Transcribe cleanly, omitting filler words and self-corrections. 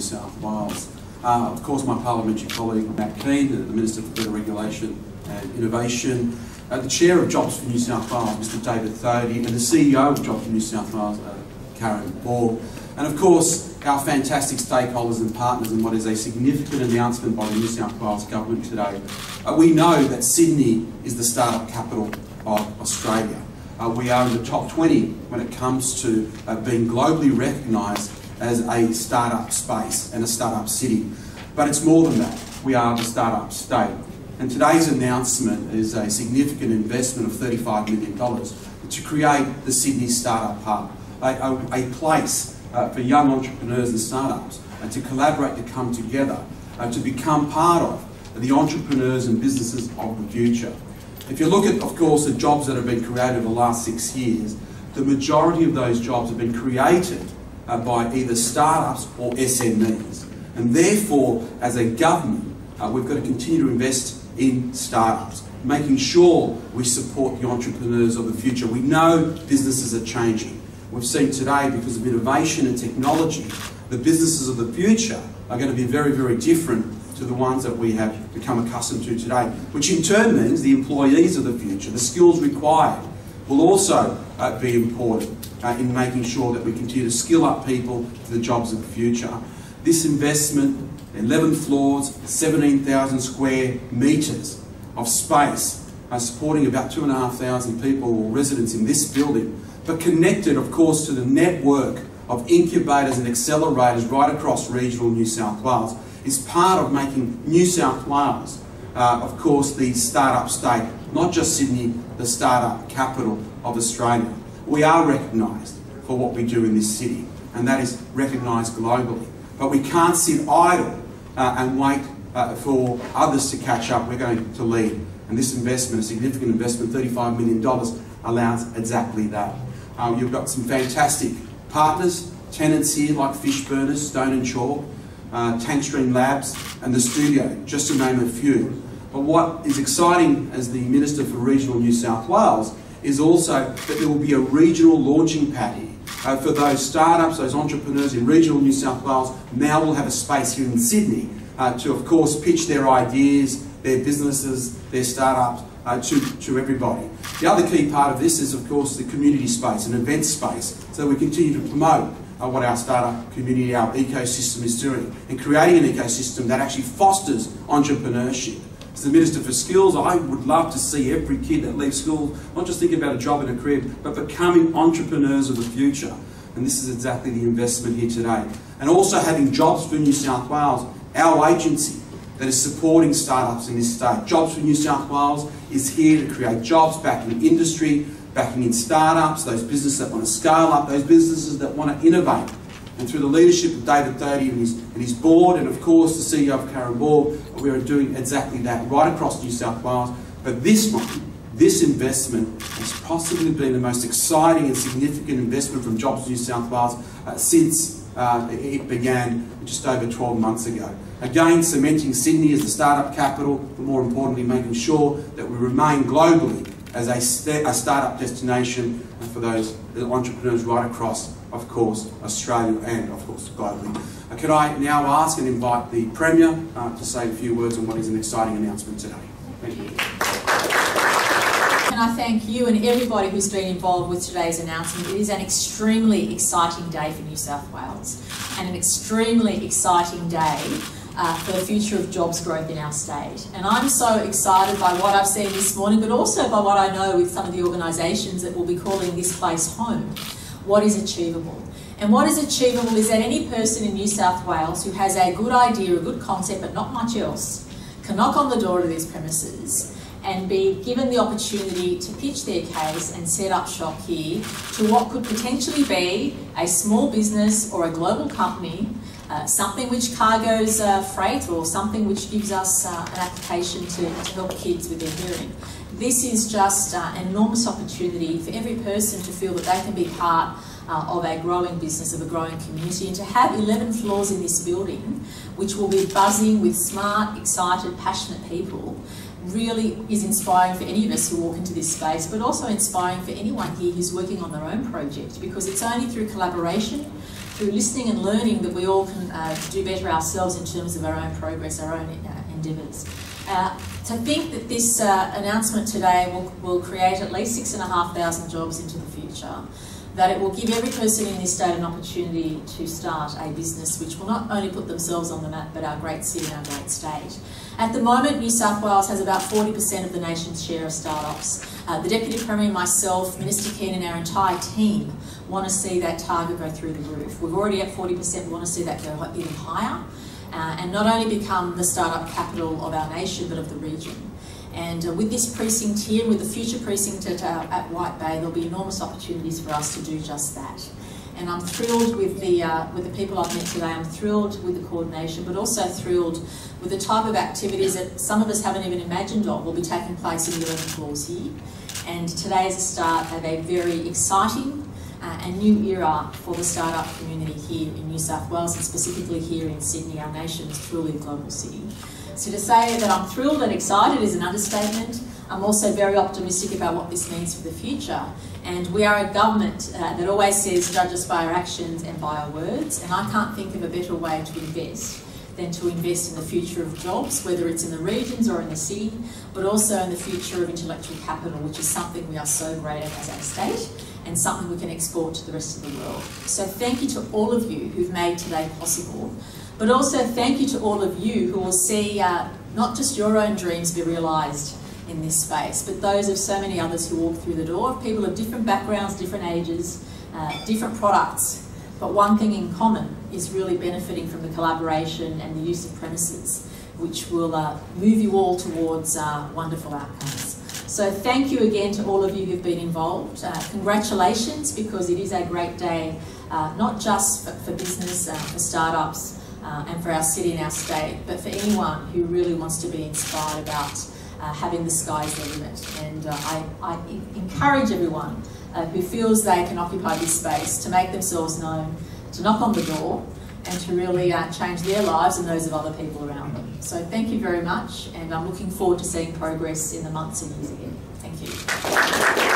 New South Wales. Of course, my parliamentary colleague Matt Keane, the Minister for Better Regulation and Innovation, the Chair of Jobs for New South Wales, Mr David Thodey, and the CEO of Jobs for New South Wales, Karen Borg, and of course our fantastic stakeholders and partners in what is a significant announcement by the New South Wales Government today. We know that Sydney is the startup capital of Australia. We are in the top 20 when it comes to being globally recognised as a startup space and a startup city. But it's more than that. We are the startup state. And today's announcement is a significant investment of $35 million to create the Sydney Startup Hub, a place for young entrepreneurs and startups to collaborate, to come together, to become part of the entrepreneurs and businesses of the future. If you look at, of course, the jobs that have been created over the last 6 years, the majority of those jobs have been created by either startups or SMEs. And therefore, as a government, we've got to continue to invest in startups, making sure we support the entrepreneurs of the future. We know businesses are changing. We've seen today, because of innovation and technology, the businesses of the future are going to be very, very different to the ones that we have become accustomed to today, which in turn means the employees of the future, the skills required, will also be important in making sure that we continue to skill up people for the jobs of the future. This investment, 11 floors, 17,000 square metres of space, supporting about 2,500 people or residents in this building, but connected, of course, to the network of incubators and accelerators right across regional New South Wales, is part of making New South Wales, of course, the startup state, not just Sydney, the startup capital of Australia. We are recognised for what we do in this city, and that is recognised globally. But we can't sit idle and wait for others to catch up. We're going to lead. And this investment, a significant investment, $35 million, allows exactly that. You've got some fantastic partners, tenants here like Fishburners, Stone and Chalk, Tankstream Labs and the Studio, just to name a few. But what is exciting as the Minister for Regional New South Wales is also that there will be a regional launching pad here. For those startups, those entrepreneurs in regional New South Wales, now will have a space here in Sydney to, of course, pitch their ideas, their businesses, their startups to everybody. The other key part of this is, of course, the community space, an event space, so we continue to promote what our startup community, our ecosystem is doing, and creating an ecosystem that actually fosters entrepreneurship. As the Minister for Skills, I would love to see every kid that leaves school not just think about a job and a career, but becoming entrepreneurs of the future. And this is exactly the investment here today. And also having Jobs for New South Wales, our agency that is supporting startups in this state. Jobs for New South Wales is here to create jobs back in industry, backing in startups, those businesses that want to scale up, those businesses that want to innovate. And through the leadership of David Thodey and his board, and of course the CEO of Karen Borg, we are doing exactly that right across New South Wales. But this one, this investment has possibly been the most exciting and significant investment from Jobs New South Wales since it began just over 12 months ago. Again, cementing Sydney as the startup capital, but more importantly making sure that we remain globally as a startup destination for those entrepreneurs right across, of course, Australia and, of course, globally. Could I now ask and invite the Premier to say a few words on what is an exciting announcement today? Thank you. And I thank you and everybody who's been involved with today's announcement. It is an extremely exciting day for New South Wales and an extremely exciting day for the future of jobs growth in our state. And I'm so excited by what I've seen this morning, but also by what I know with some of the organisations that will be calling this place home. What is achievable? And what is achievable is that any person in New South Wales who has a good idea, a good concept, but not much else, can knock on the door of these premises and be given the opportunity to pitch their case and set up shop here to what could potentially be a small business or a global company, something which cargoes freight, or something which gives us an application to help kids with their hearing. This is just an enormous opportunity for every person to feel that they can be part of a growing business, of a growing community, and to have 11 floors in this building, which will be buzzing with smart, excited, passionate people, really is inspiring for any of us who walk into this space, but also inspiring for anyone here who's working on their own project, because it's only through collaboration, through listening and learning that we all can do better ourselves in terms of our own progress, our own endeavours. To think that this announcement today will create at least 6,500 jobs into the future, that it will give every person in this state an opportunity to start a business which will not only put themselves on the map but our great city and our great state. At the moment, New South Wales has about 40% of the nation's share of startups. The Deputy Premier, myself, Minister Keane and our entire team want to see that target go through the roof. We're already at 40%, we want to see that go even higher and not only become the startup capital of our nation but of the region. And with this precinct here, with the future precinct at White Bay, there'll be enormous opportunities for us to do just that. And I'm thrilled with the people I've met today. I'm thrilled with the coordination, but also thrilled with the type of activities that some of us haven't even imagined of will be taking place in the 11th floors here. And today is a start of a very exciting and new era for the startup community here in New South Wales, and specifically here in Sydney, our nation's truly global city. So to say that I'm thrilled and excited is an understatement. I'm also very optimistic about what this means for the future. And we are a government that always says judge us by our actions and by our words. And I can't think of a better way to invest than to invest in the future of jobs, whether it's in the regions or in the city, but also in the future of intellectual capital, which is something we are so great at as a state and something we can export to the rest of the world. So thank you to all of you who've made today possible. But also thank you to all of you who will see not just your own dreams be realised in this space, but those of so many others who walk through the door, people of different backgrounds, different ages, different products. But one thing in common is really benefiting from the collaboration and the use of premises, which will move you all towards wonderful outcomes. So thank you again to all of you who've been involved. Congratulations, because it is a great day, not just for business, for startups, and for our city and our state, but for anyone who really wants to be inspired about having the sky's the limit. And I encourage everyone who feels they can occupy this space to make themselves known, to knock on the door, and to really change their lives and those of other people around them. So thank you very much, and I'm looking forward to seeing progress in the months and years ahead. Thank you.